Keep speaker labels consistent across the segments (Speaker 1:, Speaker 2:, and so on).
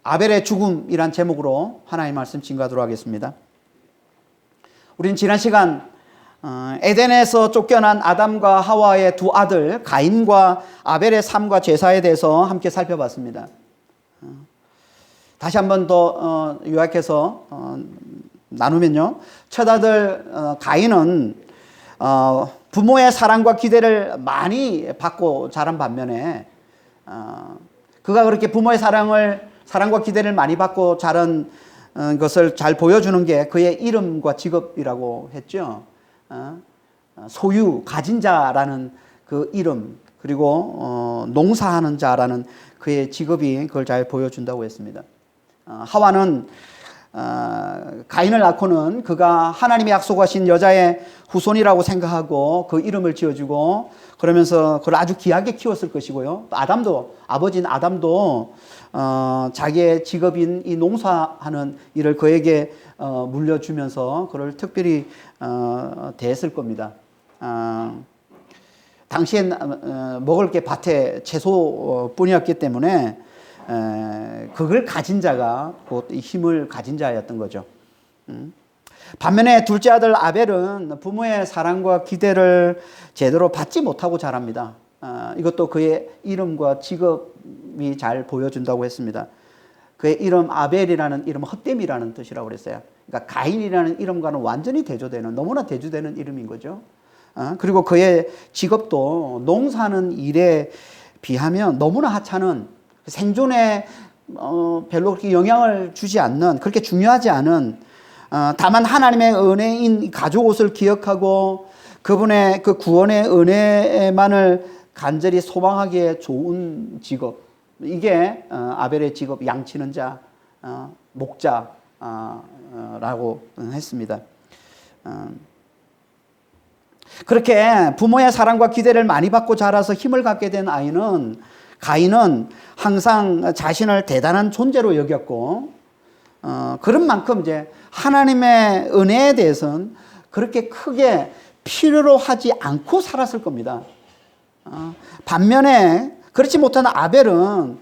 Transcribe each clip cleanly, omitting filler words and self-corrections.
Speaker 1: 아벨의 죽음이란 제목으로 하나님의 말씀 증거하도록 하겠습니다. 우리는 지난 시간 에덴에서 쫓겨난 아담과 하와의 두 아들 가인과 아벨의 삶과 제사에 대해서 함께 살펴봤습니다. 다시 한 번 더 요약해서 나누면요, 첫 아들 가인은 부모의 사랑과 기대를 많이 받고 자란 반면에 그가 그렇게 부모의 사랑과 기대를 많이 받고 자란 것을 잘 보여주는 게 그의 이름과 직업이라고 했죠. 소유, 가진 자라는 그 이름, 그리고 농사하는 자라는 그의 직업이 그걸 잘 보여준다고 했습니다. 하와는 가인을 낳고는 그가 하나님이 약속하신 여자의 후손이라고 생각하고 그 이름을 지어주고 그러면서 그걸 아주 귀하게 키웠을 것이고요. 아담도, 아버지인 아담도 자기의 직업인 이 농사하는 일을 그에게 물려주면서 그를 특별히 대했을 겁니다. 당시엔 먹을 게 밭에 채소뿐이었기 때문에 그걸 가진 자가 곧 힘을 가진 자였던 거죠. 반면에 둘째 아들 아벨은 부모의 사랑과 기대를 제대로 받지 못하고 자랍니다. 이것도 그의 이름과 직업이 잘 보여준다고 했습니다. 그의 이름 아벨이라는 이름은 헛됨이라는 뜻이라고 그랬어요. 그러니까 가인이라는 이름과는 완전히 대조되는, 너무나 대조되는 이름인 거죠. 그리고 그의 직업도 농사하는 일에 비하면 너무나 하찮은, 생존에 별로 그렇게 영향을 주지 않는, 그렇게 중요하지 않은, 다만 하나님의 은혜인 가족 옷을 기억하고 그분의 그 구원의 은혜만을 간절히 소망하기에 좋은 직업, 이게 아벨의 직업, 양치는 자, 목자라고 했습니다. 그렇게 부모의 사랑과 기대를 많이 받고 자라서 힘을 갖게 된 가인은 항상 자신을 대단한 존재로 여겼고, 그런 만큼 이제 하나님의 은혜에 대해서는 그렇게 크게 필요로 하지 않고 살았을 겁니다. 반면에 그렇지 못한 아벨은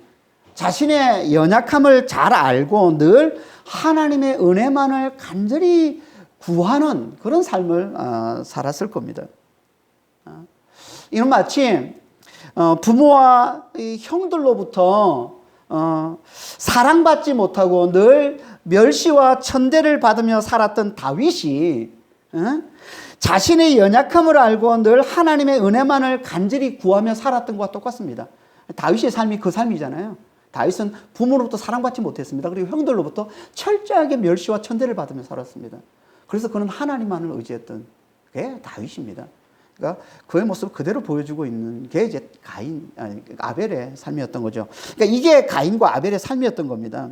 Speaker 1: 자신의 연약함을 잘 알고 늘 하나님의 은혜만을 간절히 구하는 그런 삶을 살았을 겁니다. 이는 마치 부모와 형들로부터 사랑받지 못하고 늘 멸시와 천대를 받으며 살았던 다윗이 자신의 연약함을 알고 늘 하나님의 은혜만을 간절히 구하며 살았던 것과 똑같습니다. 다윗의 삶이 그 삶이잖아요. 다윗은 부모로부터 사랑받지 못했습니다. 그리고 형들로부터 철저하게 멸시와 천대를 받으며 살았습니다. 그래서 그는 하나님만을 의지했던 게 다윗입니다. 그러니까 그의 모습을 그대로 보여주고 있는 게 이제 아벨의 삶이었던 거죠. 그러니까 이게 가인과 아벨의 삶이었던 겁니다.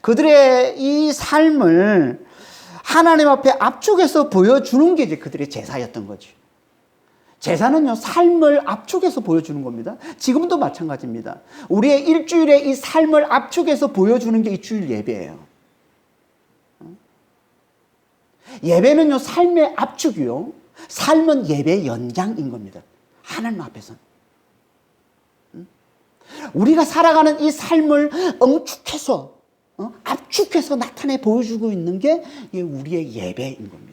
Speaker 1: 그들의 이 삶을 하나님 앞에 압축해서 보여주는 게 이제 그들의 제사였던 거죠. 제사는요, 삶을 압축해서 보여주는 겁니다. 지금도 마찬가지입니다. 우리의 일주일의 이 삶을 압축해서 보여주는 게 이 주일 예배예요. 예배는요, 삶의 압축이요, 삶은 예배의 연장인 겁니다. 하나님 앞에서는. 우리가 살아가는 이 삶을 응축해서, 압축해서 나타내 보여주고 있는 게 우리의 예배인 겁니다.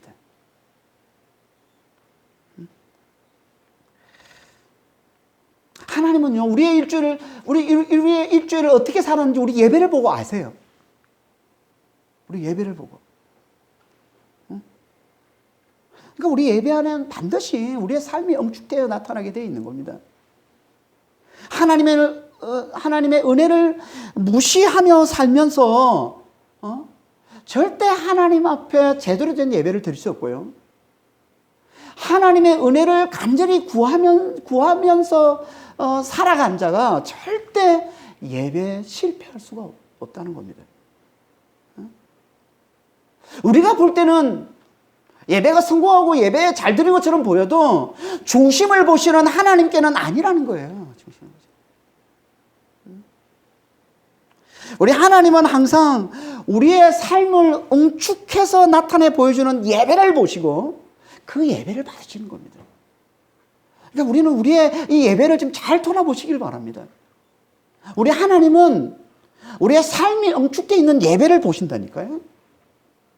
Speaker 1: 하나님은요, 우리의 일주일을 어떻게 사는지 우리 예배를 보고 아세요. 우리 예배를 보고. 그러니까 우리 예배 안에는 반드시 우리의 삶이 응축되어 나타나게 되어 있는 겁니다. 하나님의 은혜를 무시하며 살면서 절대 하나님 앞에 제대로 된 예배를 드릴 수 없고요. 하나님의 은혜를 간절히 구하면서 살아간 자가 절대 예배에 실패할 수가 없다는 겁니다. 우리가 볼 때는 예배가 성공하고 예배에 잘 드린 것처럼 보여도 중심을 보시는 하나님께는 아니라는 거예요. 우리 하나님은 항상 우리의 삶을 응축해서 나타내 보여주는 예배를 보시고 그 예배를 받으시는 겁니다. 그러니까 우리는 우리의 이 예배를 좀 잘 돌아보시길 바랍니다. 우리 하나님은 우리의 삶이 응축되어 있는 예배를 보신다니까요.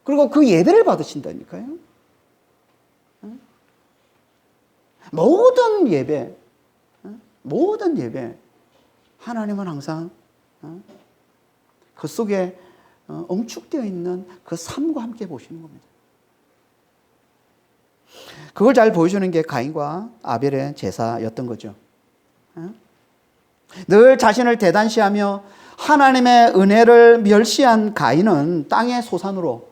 Speaker 1: 그리고 그 예배를 받으신다니까요. 모든 예배, 모든 예배, 하나님은 항상 그 속에 응축되어 있는 그 삶과 함께 보시는 겁니다. 그걸 잘 보여주는 게 가인과 아벨의 제사였던 거죠. 늘 자신을 대단시하며 하나님의 은혜를 멸시한 가인은 땅의 소산으로,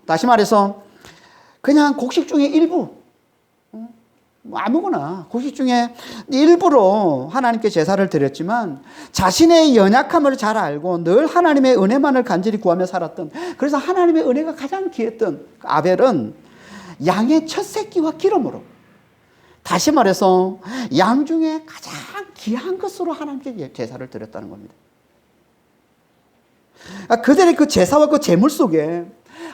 Speaker 1: 다시 말해서 그냥 곡식 중에 일부, 아무거나 곡식 중에 일부로 하나님께 제사를 드렸지만 자신의 연약함을 잘 알고 늘 하나님의 은혜만을 간절히 구하며 살았던, 그래서 하나님의 은혜가 가장 귀했던 아벨은 양의 첫 새끼와 기름으로, 다시 말해서 양 중에 가장 귀한 것으로 하나님께 제사를 드렸다는 겁니다. 그들의 그 제사와 그 제물 속에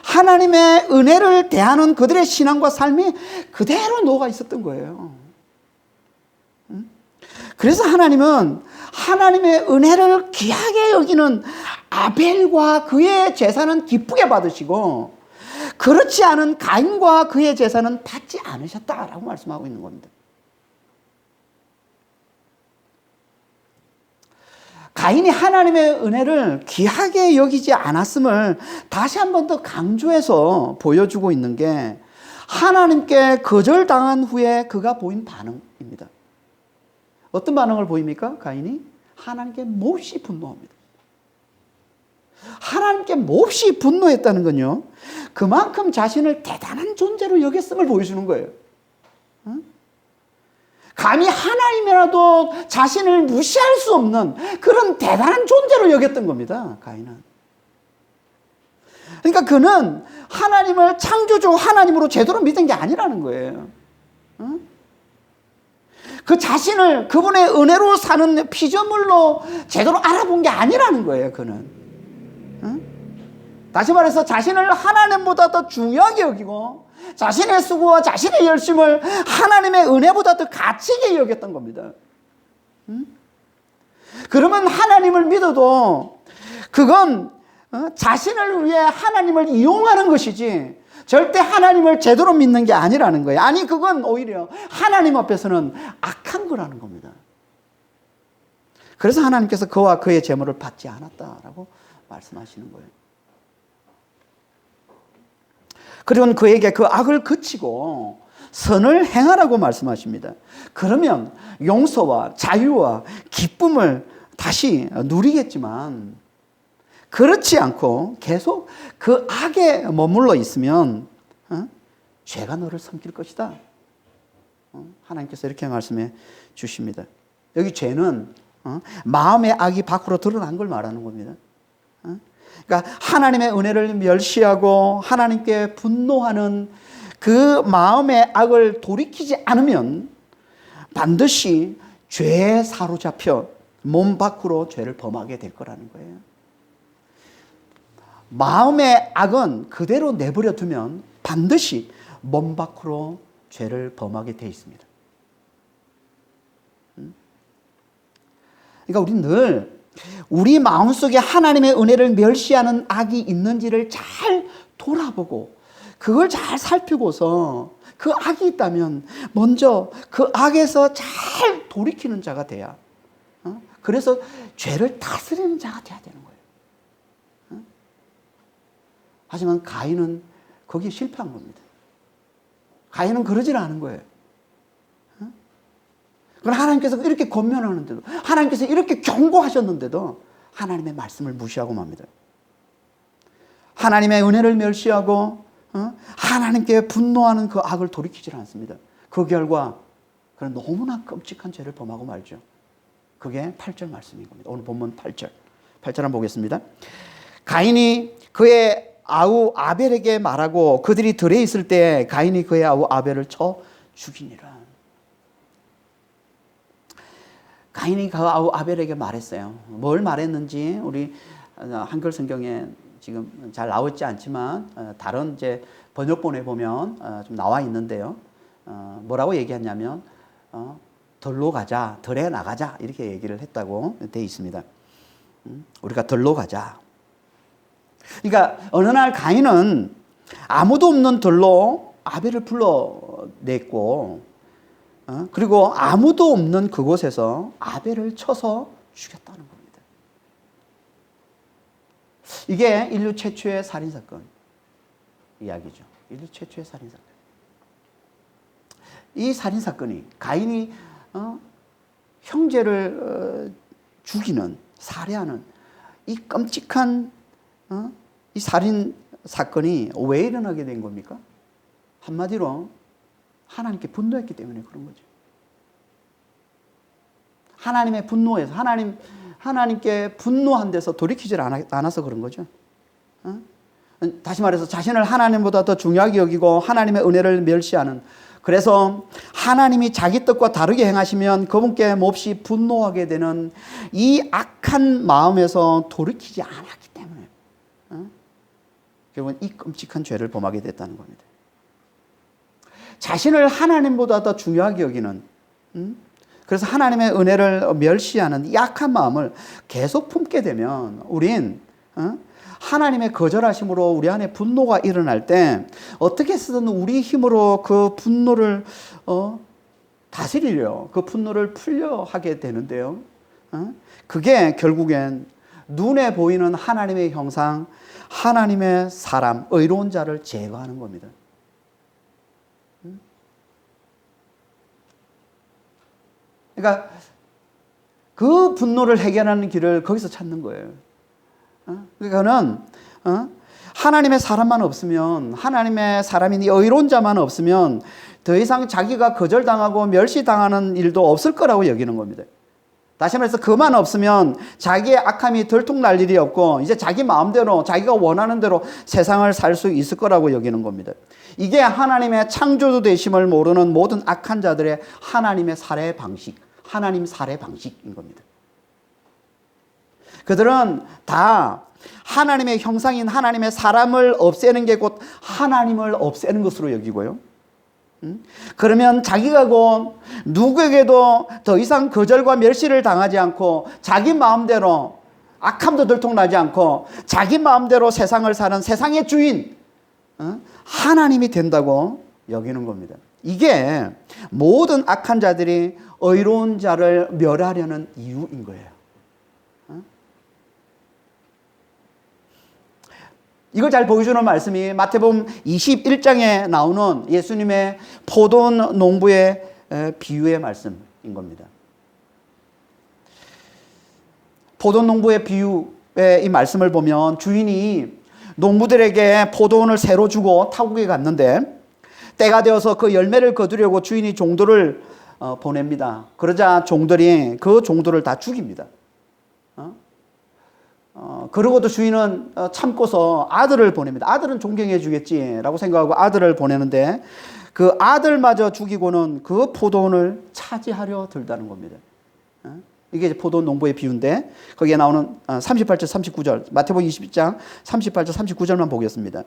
Speaker 1: 하나님의 은혜를 대하는 그들의 신앙과 삶이 그대로 녹아 있었던 거예요. 그래서 하나님은 하나님의 은혜를 귀하게 여기는 아벨과 그의 제사는 기쁘게 받으시고, 그렇지 않은 가인과 그의 제사는 받지 않으셨다라고 말씀하고 있는 겁니다. 가인이 하나님의 은혜를 귀하게 여기지 않았음을 다시 한 번 더 강조해서 보여주고 있는 게 하나님께 거절당한 후에 그가 보인 반응입니다. 어떤 반응을 보입니까? 가인이 하나님께 몹시 분노합니다. 하나님께 몹시 분노했다는 건요, 그만큼 자신을 대단한 존재로 여겼음을 보여주는 거예요. 감히 하나님이라도 자신을 무시할 수 없는 그런 대단한 존재로 여겼던 겁니다, 가인은. 그러니까 그는 하나님을 창조주 하나님으로 제대로 믿은 게 아니라는 거예요. 그 자신을 그분의 은혜로 사는 피조물로 제대로 알아본 게 아니라는 거예요, 그는. 다시 말해서 자신을 하나님보다 더 중요하게 여기고 자신의 수고와 자신의 열심을 하나님의 은혜보다 더 가치 있게 여겼던 겁니다. 그러면 하나님을 믿어도 그건 자신을 위해 하나님을 이용하는 것이지 절대 하나님을 제대로 믿는 게 아니라는 거예요. 아니, 그건 오히려 하나님 앞에서는 악한 거라는 겁니다. 그래서 하나님께서 그와 그의 제물을 받지 않았다라고 말씀하시는 거예요. 그리고는 그에게 그 악을 그치고 선을 행하라고 말씀하십니다. 그러면 용서와 자유와 기쁨을 다시 누리겠지만, 그렇지 않고 계속 그 악에 머물러 있으면 죄가 너를 섬길 것이다. 하나님께서 이렇게 말씀해 주십니다. 여기 죄는 마음의 악이 밖으로 드러난 걸 말하는 겁니다. 그러니까 하나님의 은혜를 멸시하고 하나님께 분노하는 그 마음의 악을 돌이키지 않으면 반드시 죄에 사로잡혀 몸 밖으로 죄를 범하게 될 거라는 거예요. 마음의 악은 그대로 내버려 두면 반드시 몸 밖으로 죄를 범하게 돼 있습니다. 그러니까 우리는 늘 우리 마음속에 하나님의 은혜를 멸시하는 악이 있는지를 잘 돌아보고 그걸 잘 살피고서 그 악이 있다면 먼저 그 악에서 잘 돌이키는 자가 돼야, 그래서 죄를 다스리는 자가 돼야 되는 거예요. 하지만 가인은 거기에 실패한 겁니다. 가인은 그러질 않은 거예요. 그러나 하나님께서 이렇게 권면하는데도, 하나님께서 이렇게 경고하셨는데도 하나님의 말씀을 무시하고 맙니다. 하나님의 은혜를 멸시하고 하나님께 분노하는 그 악을 돌이키질 않습니다. 그 결과 그는 너무나 끔찍한 죄를 범하고 말죠. 그게 8절 말씀인 겁니다. 오늘 본문 8절. 8절 한번 보겠습니다. 가인이 그의 아우 아벨에게 말하고 그들이 들에 있을 때 가인이 그의 아우 아벨을 쳐 죽이니라. 가인이 그 아우 아벨에게 말했어요. 뭘 말했는지 우리 한글 성경에 지금 잘 나와 있지 않지만 다른 이제 번역본에 보면 좀 나와 있는데요. 뭐라고 얘기했냐면 덜로 가자, 덜에 나가자 이렇게 얘기를 했다고 돼 있습니다. 우리가 들로 가자. 그러니까 어느 날 가인은 아무도 없는 들로 아벨을 불러냈고, 그리고 아무도 없는 그곳에서 아벨을 쳐서 죽였다는 겁니다. 이게 인류 최초의 살인사건 이야기죠. 인류 최초의 살인사건. 이 살인사건이 가인이 형제를 죽이는, 살해하는 이 끔찍한 이 살인사건이 왜 일어나게 된 겁니까? 한마디로 하나님께 분노했기 때문에 그런 거죠. 하나님의 분노에서 하나님께 분노한 데서 돌이키질 않아서 그런 거죠. 다시 말해서 자신을 하나님보다 더 중요하게 여기고 하나님의 은혜를 멸시하는, 그래서 하나님이 자기 뜻과 다르게 행하시면 그분께 몹시 분노하게 되는 이 악한 마음에서 돌이키지 않았기 때문에 결국은 이 끔찍한 죄를 범하게 됐다는 겁니다. 자신을 하나님보다 더 중요하게 여기는, 그래서 하나님의 은혜를 멸시하는 이 악한 마음을 계속 품게 되면 우린 하나님의 거절하심으로 우리 안에 분노가 일어날 때 어떻게 해서든 우리 힘으로 그 분노를 다스리려, 그 분노를 풀려 하게 되는데요. 그게 결국엔 눈에 보이는 하나님의 형상, 하나님의 사람, 의로운 자를 제거하는 겁니다. 그러니까 그 분노를 해결하는 길을 거기서 찾는 거예요. 그러니까는 하나님의 사람만 없으면, 하나님의 사람인 이 의로운 자만 없으면 더 이상 자기가 거절당하고 멸시당하는 일도 없을 거라고 여기는 겁니다. 다시 말해서 그만 없으면 자기의 악함이 들통날 일이 없고 이제 자기 마음대로 자기가 원하는 대로 세상을 살 수 있을 거라고 여기는 겁니다. 이게 하나님의 창조주 되심을 모르는 모든 악한 자들의 하나님의 살해 방식, 하나님 살해 방식인 겁니다. 그들은 다 하나님의 형상인 하나님의 사람을 없애는 게 곧 하나님을 없애는 것으로 여기고요. 그러면 자기가 곧 누구에게도 더 이상 거절과 멸시를 당하지 않고 자기 마음대로 악함도 들통나지 않고 자기 마음대로 세상을 사는 세상의 주인 하나님이 된다고 여기는 겁니다. 이게 모든 악한 자들이 의로운 자를 멸하려는 이유인 거예요. 이걸 잘 보여주는 말씀이 마태복음 21장에 나오는 예수님의 포도원 농부의 비유의 말씀인 겁니다. 포도원 농부의 비유의 이 말씀을 보면 주인이 농부들에게 포도원을 새로 주고 타국에 갔는데 때가 되어서 그 열매를 거두려고 주인이 종들을 보냅니다. 그러자 종들이 그 종들을 다 죽입니다. 그러고도 주인은 참고서 아들을 보냅니다. 아들은 존경해 주겠지라고 생각하고 아들을 보내는데 그 아들마저 죽이고는 그 포도원을 차지하려 들다는 겁니다. 이게 이제 포도원 농부의 비유인데 거기에 나오는 38절 39절 마태복음 22장 38절 39절만 보겠습니다.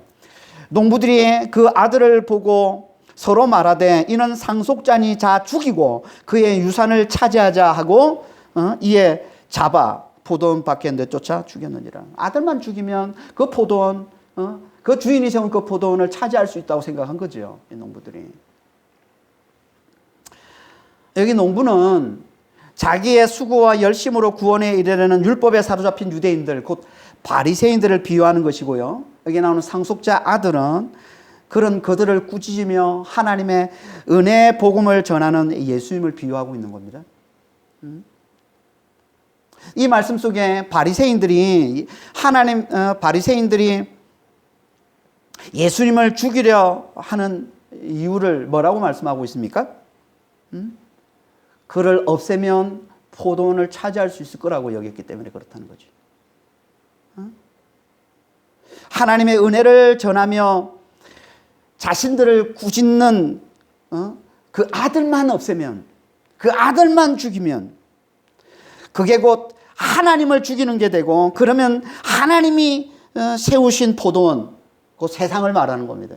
Speaker 1: 농부들이 그 아들을 보고 서로 말하되 이는 상속자니 자 죽이고 그의 유산을 차지하자 하고 이에 잡아 포도원 밖에 내쫓아 죽였느니라. 아들만 죽이면 그 포도원, 그 주인이 세운 그 포도원을 차지할 수 있다고 생각한 거죠. 이 농부들이. 여기 농부는 자기의 수고와 열심으로 구원에 이르려는 율법에 사로잡힌 유대인들, 곧 바리새인들을 비유하는 것이고요. 여기 나오는 상속자 아들은 그런 그들을 꾸짖으며 하나님의 은혜의 복음을 전하는 예수님을 비유하고 있는 겁니다. 이 말씀 속에 바리새인들이 예수님을 죽이려 하는 이유를 뭐라고 말씀하고 있습니까? 그를 없애면 포도원을 차지할 수 있을 거라고 여겼기 때문에 그렇다는 거죠. 하나님의 은혜를 전하며 자신들을 꾸짖는 그 아들만 없애면, 그 아들만 죽이면 그게 곧 하나님을 죽이는 게 되고 그러면 하나님이 세우신 포도원, 그 세상을 말하는 겁니다.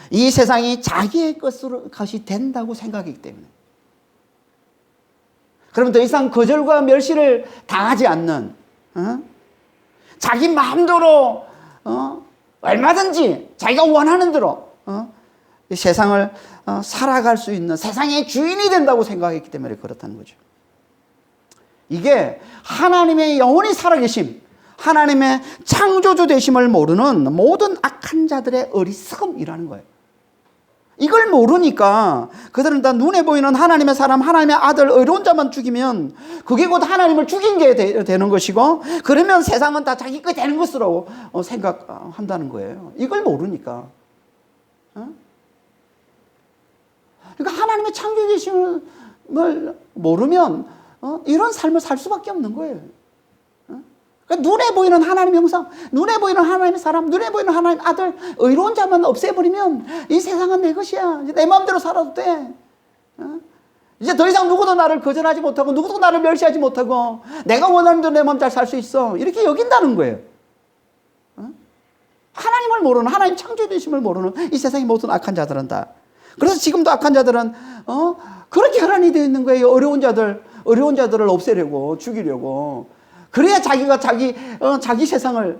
Speaker 1: 이 세상이 자기의 것이 된다고 생각하기 때문에 그러면 더 이상 거절과 멸시를 당하지 않는, 자기 마음대로 얼마든지 자기가 원하는 대로 이 세상을 살아갈 수 있는 세상의 주인이 된다고 생각했기 때문에 그렇다는 거죠. 이게 하나님의 영원히 살아계심, 하나님의 창조주 되심을 모르는 모든 악한 자들의 어리석음이라는 거예요. 이걸 모르니까 그들은 다 눈에 보이는 하나님의 사람, 하나님의 아들, 의로운 자만 죽이면 그게 곧 하나님을 죽인 게 되는 것이고, 그러면 세상은 다 자기 거 되는 것으로 생각한다는 거예요. 이걸 모르니까. 그러니까 하나님의 창조주심을 모르면 이런 삶을 살 수밖에 없는 거예요. 그러니까 눈에 보이는 하나님의 형상, 눈에 보이는 하나님의 사람, 눈에 보이는 하나님의 아들, 의로운 자만 없애버리면 이 세상은 내 것이야. 이제 내 마음대로 살아도 돼. 이제 더 이상 누구도 나를 거절하지 못하고 누구도 나를 멸시하지 못하고 내가 원하는 대로 내 마음 잘 살 수 있어. 이렇게 여긴다는 거예요. 하나님을 모르는, 하나님 창조주심을 모르는 이 세상의 모든 악한 자들은 다. 그래서 지금도 악한 자들은 그렇게 혈안이 되어 있는 거예요. 어려운 자들을 없애려고, 죽이려고. 그래야 자기가 자기 세상을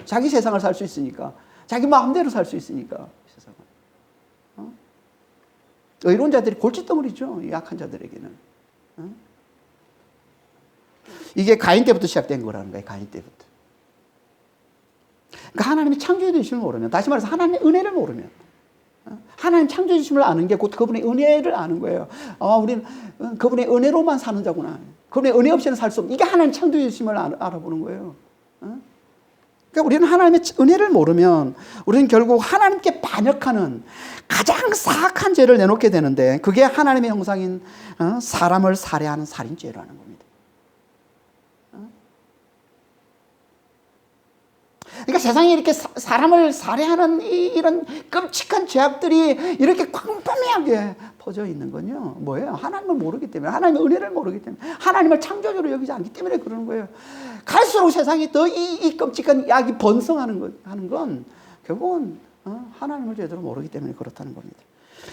Speaker 1: 살 수 있으니까, 자기 마음대로 살 수 있으니까 세상을. 의로운 자들이 골칫덩어리죠, 이 악한 자들에게는. 이게 가인 때부터 시작된 거라는 거예요. 가인 때부터. 그러니까 하나님의 창조주심을 모르면, 다시 말해서 하나님의 은혜를 모르면, 하나님 창조주심을 아는 게 곧 그분의 은혜를 아는 거예요. 우리는 그분의 은혜로만 사는 자구나. 그분의 은혜 없이는 살 수 없는, 이게 하나님 창조주심을 알아보는 거예요. 그러니까 우리는 하나님의 은혜를 모르면 우리는 결국 하나님께 반역하는 가장 사악한 죄를 내놓게 되는데, 그게 하나님의 형상인 사람을 살해하는 살인죄라는 겁니다. 그러니까 세상에 이렇게 사람을 살해하는 이런 끔찍한 죄악들이 이렇게 광범위하게 퍼져 있는 건요, 뭐예요? 하나님을 모르기 때문에, 하나님의 은혜를 모르기 때문에, 하나님을 창조주로 여기지 않기 때문에 그러는 거예요. 갈수록 세상이 더 이 끔찍한 악이 번성하는 건 결국은 하나님을 제대로 모르기 때문에 그렇다는 겁니다.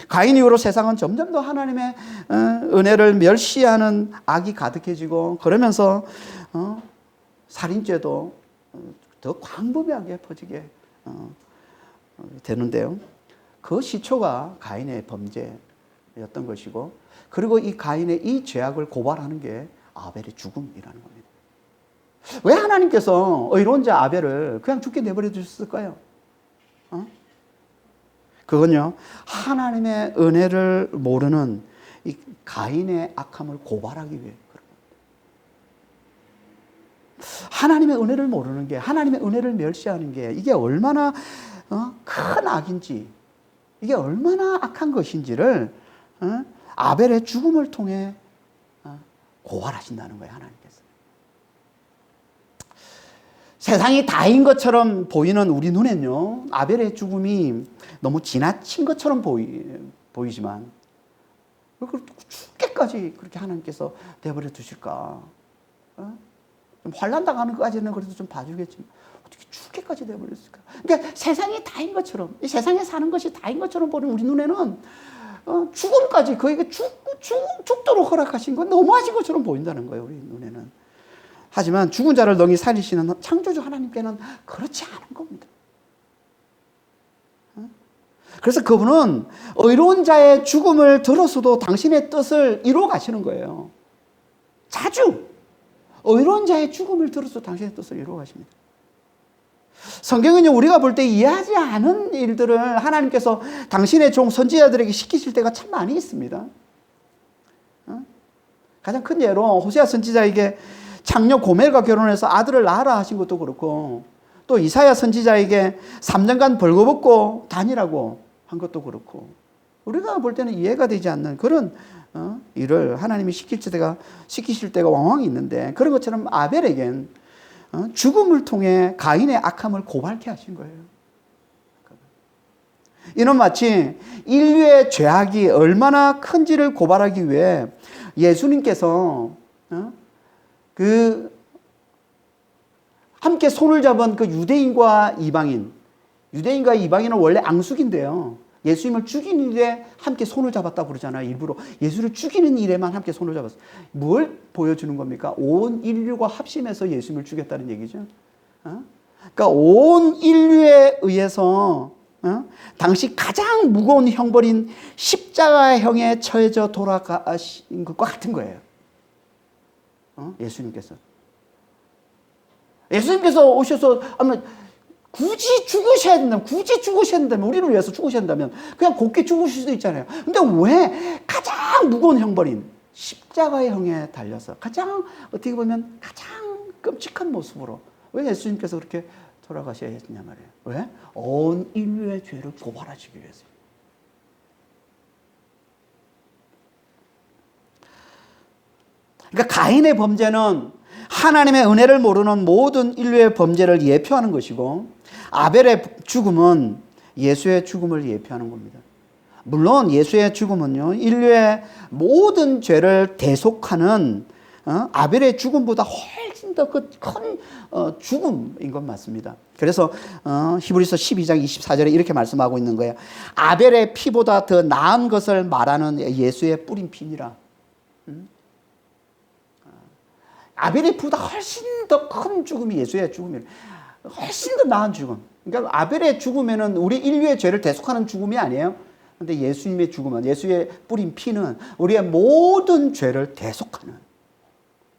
Speaker 1: 가인 이후로 세상은 점점 더 하나님의 은혜를 멸시하는 악이 가득해지고, 그러면서 살인죄도 더 광범위하게 퍼지게 되는데요. 그 시초가 가인의 범죄였던 것이고, 그리고 이 가인의 이 죄악을 고발하는 게 아벨의 죽음이라는 겁니다. 왜 하나님께서 의로운 자 아벨을 그냥 죽게 내버려 두셨을까요? 그건요, 하나님의 은혜를 모르는 이 가인의 악함을 고발하기 위해. 하나님의 은혜를 모르는 게, 하나님의 은혜를 멸시하는 게 이게 얼마나 큰 악인지, 이게 얼마나 악한 것인지를 아벨의 죽음을 통해 고발하신다는 거예요, 하나님께서. 세상이 다인 것처럼 보이는 우리 눈엔요, 아벨의 죽음이 너무 지나친 것처럼 보이지만, 죽게까지 그렇게 하나님께서 내버려 두실까? 좀 환난 당하는 것까지는 그래도 좀 봐주겠지만 어떻게 죽게까지 내버렸을까? 그러니까 세상이 다인 것처럼, 이 세상에 사는 것이 다인 것처럼 보는 우리 눈에는 죽음까지, 그에게 죽도록 허락하신 건 너무하신 것처럼 보인다는 거예요, 우리 눈에는. 하지만 죽은 자를 능히 살리시는 창조주 하나님께는 그렇지 않은 겁니다. 그래서 그분은 의로운 자의 죽음을 들어서도 당신의 뜻을 이루어 가시는 거예요. 자주 의로운 자의 죽음을 들어서 당신의 뜻을 이루어 가십니다. 성경은요, 우리가 볼 때 이해하지 않은 일들을 하나님께서 당신의 종 선지자들에게 시키실 때가 참 많이 있습니다. 가장 큰 예로 호세아 선지자에게 장녀 고멜과 결혼해서 아들을 낳아라 하신 것도 그렇고, 또 이사야 선지자에게 3년간 벌거벗고 다니라고 한 것도 그렇고, 우리가 볼 때는 이해가 되지 않는 그런 일을 하나님이 시키실 때가 왕왕 있는데, 그런 것처럼 아벨에겐 죽음을 통해 가인의 악함을 고발케 하신 거예요. 이는 마치 인류의 죄악이 얼마나 큰지를 고발하기 위해 예수님께서 함께 손을 잡은 그 유대인과 이방인은 원래 앙숙인데요, 예수님을 죽이는 일에 함께 손을 잡았다고 그러잖아요. 일부러 예수를 죽이는 일에만 함께 손을 잡았어요. 뭘 보여주는 겁니까? 온 인류가 합심해서 예수님을 죽였다는 얘기죠. 그러니까 온 인류에 의해서 당시 가장 무거운 형벌인 십자가형에 처해져 돌아가신 것과 같은 거예요. 예수님께서 오셔서 굳이 죽으셔야 된다면, 우리를 위해서 죽으셔야 된다면 그냥 곱게 죽으실 수도 있잖아요. 근데 왜 가장 무거운 형벌인 십자가의 형에 달려서 가장 어떻게 보면 가장 끔찍한 모습으로 왜 예수님께서 그렇게 돌아가셔야 했냐 말이에요. 왜? 온 인류의 죄를 고발하시기 위해서. 그러니까 가인의 범죄는 하나님의 은혜를 모르는 모든 인류의 범죄를 예표하는 것이고, 아벨의 죽음은 예수의 죽음을 예표하는 겁니다. 물론 예수의 죽음은요, 인류의 모든 죄를 대속하는 아벨의 죽음보다 훨씬 더 큰 죽음인 건 맞습니다. 그래서 히브리서 12장 24절에 이렇게 말씀하고 있는 거예요. 아벨의 피보다 더 나은 것을 말하는 예수의 뿌린 피니라. 아벨의 피보다 훨씬 더 큰 죽음이 예수의 죽음이에요. 훨씬 더 나은 죽음. 그러니까 아벨의 죽음에는 우리 인류의 죄를 대속하는 죽음이 아니에요. 근데 예수님의 죽음은, 예수의 뿌린 피는 우리의 모든 죄를 대속하는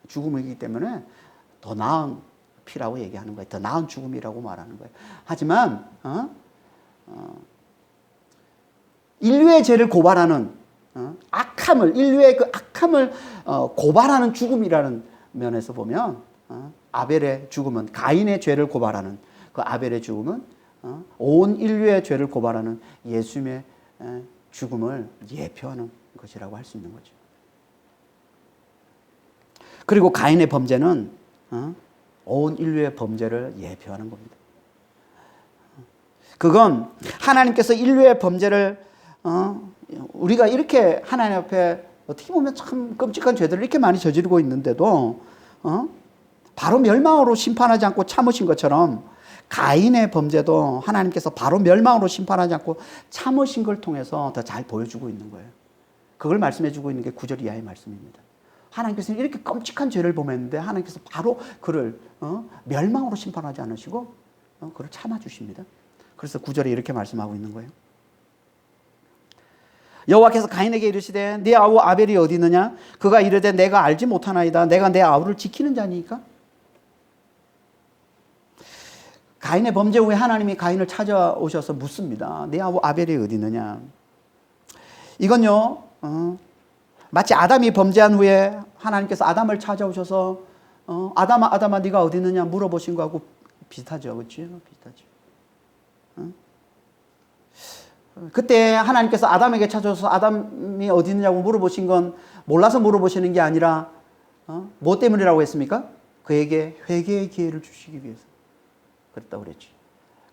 Speaker 1: 죽음이기 때문에 더 나은 피라고 얘기하는 거예요. 더 나은 죽음이라고 말하는 거예요. 하지만 인류의 죄를 고발하는 인류의 그 악함을 고발하는 죽음이라는 면에서 보면 아벨의 죽음은, 가인의 죄를 고발하는 그 아벨의 죽음은 온 인류의 죄를 고발하는 예수님의 죽음을 예표하는 것이라고 할 수 있는 거죠. 그리고 가인의 범죄는 온 인류의 범죄를 예표하는 겁니다. 그건 하나님께서 인류의 범죄를 우리가 이렇게 하나님 앞에 어떻게 보면 참 끔찍한 죄들을 이렇게 많이 저지르고 있는데도 바로 멸망으로 심판하지 않고 참으신 것처럼, 가인의 범죄도 하나님께서 바로 멸망으로 심판하지 않고 참으신 걸 통해서 더 잘 보여주고 있는 거예요. 그걸 말씀해주고 있는 게 9절 이하의 말씀입니다. 하나님께서는 이렇게 끔찍한 죄를 범했는데 하나님께서 바로 그를 멸망으로 심판하지 않으시고 그를 참아주십니다. 그래서 9절에 이렇게 말씀하고 있는 거예요. 여호와께서 가인에게 이르시되 네 아우 아벨이 어디 있느냐? 그가 이르되 내가 알지 못하나이다. 내가 내 아우를 지키는 자니까. 가인의 범죄 후에 하나님이 가인을 찾아오셔서 묻습니다. 네 아우 아벨이 어디 있느냐? 이건요, 마치 아담이 범죄한 후에 하나님께서 아담을 찾아오셔서 아담아 네가 어디 있느냐 물어보신 거하고 비슷하죠. 그렇죠? 비슷하죠. 그때 하나님께서 아담에게 찾아와서 아담이 어디 있느냐고 물어보신 건 몰라서 물어보시는 게 아니라 뭐 때문이라고 했습니까? 그에게 회개의 기회를 주시기 위해서 그랬다고 그랬죠.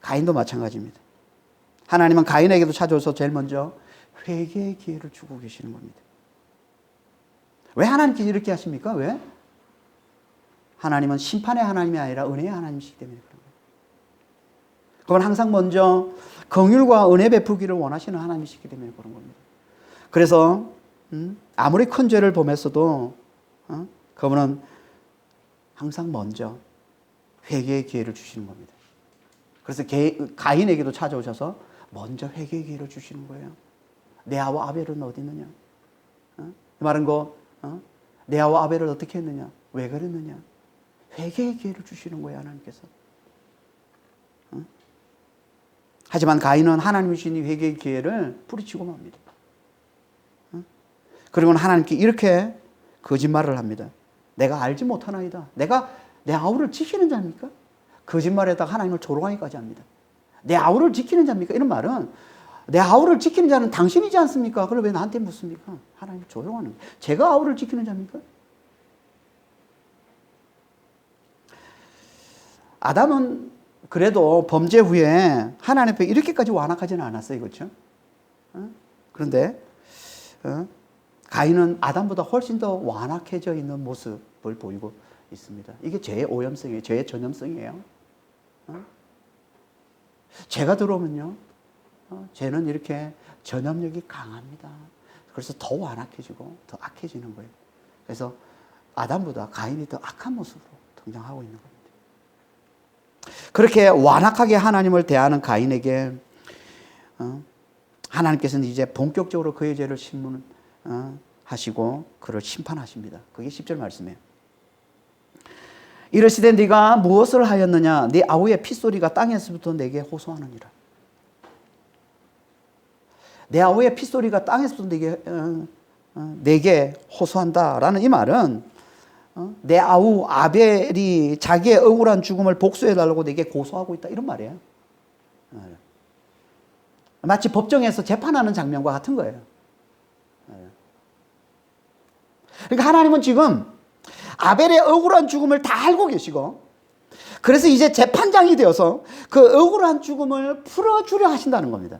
Speaker 1: 가인도 마찬가지입니다. 하나님은 가인에게도 찾아와서 제일 먼저 회개의 기회를 주고 계시는 겁니다. 왜 하나님께서 이렇게 하십니까? 왜? 하나님은 심판의 하나님이 아니라 은혜의 하나님이시기 때문에 그런 거예요. 그건 항상 먼저 긍휼과 은혜 베푸기를 원하시는 하나님이시기 때문에 그런 겁니다. 그래서 아무리 큰 죄를 범했어도 그분은 항상 먼저 회개의 기회를 주시는 겁니다. 그래서 가인에게도 찾아오셔서 먼저 회개의 기회를 주시는 거예요. 내 아우 아벨은 어디 있느냐? 그 말은 내 아우 아벨을 어떻게 했느냐? 왜 그랬느냐? 회개의 기회를 주시는 거예요, 하나님께서. 하지만 가인은 하나님이 주신 회개의 기회를 뿌리치고 맙니다. 그리고는 하나님께 이렇게 거짓말을 합니다. 내가 알지 못하나이다. 내가 내 아우를 지키는 자입니까? 거짓말에다가 하나님을 조롱하기까지 합니다. 내 아우를 지키는 자입니까? 이런 말은 내 아우를 지키는 자는 당신이지 않습니까? 그걸 왜 나한테 묻습니까? 하나님을 조롱하는 거예요. 제가 아우를 지키는 자입니까? 아담은 그래도 범죄 후에 하나님 앞에 이렇게까지 완악하지는 않았어요. 그렇죠? 그런데 가인은 아담보다 훨씬 더 완악해져 있는 모습을 보이고 있습니다. 이게 죄의 오염성이에요. 죄의 전염성이에요. 죄가 들어오면요, 죄는 이렇게 전염력이 강합니다. 그래서 더 완악해지고 더 악해지는 거예요. 그래서 아담보다 가인이 더 악한 모습으로 등장하고 있는 겁니다. 그렇게 완악하게 하나님을 대하는 가인에게 하나님께서는 이제 본격적으로 그의 죄를 하시고 그를 심판하십니다. 그게 10절 말씀이에요. 이르시되 네가 무엇을 하였느냐? 네 아우의 핏소리가 땅에서부터 내게 호소하느니라. 내 아우의 핏소리가 땅에서부터 내게 호소한다라는 이 말은 내 아우 아벨이 자기의 억울한 죽음을 복수해달라고 내게 고소하고 있다, 이런 말이에요. 마치 법정에서 재판하는 장면과 같은 거예요. 그러니까 하나님은 지금 아벨의 억울한 죽음을 다 알고 계시고, 그래서 이제 재판장이 되어서 그 억울한 죽음을 풀어주려 하신다는 겁니다.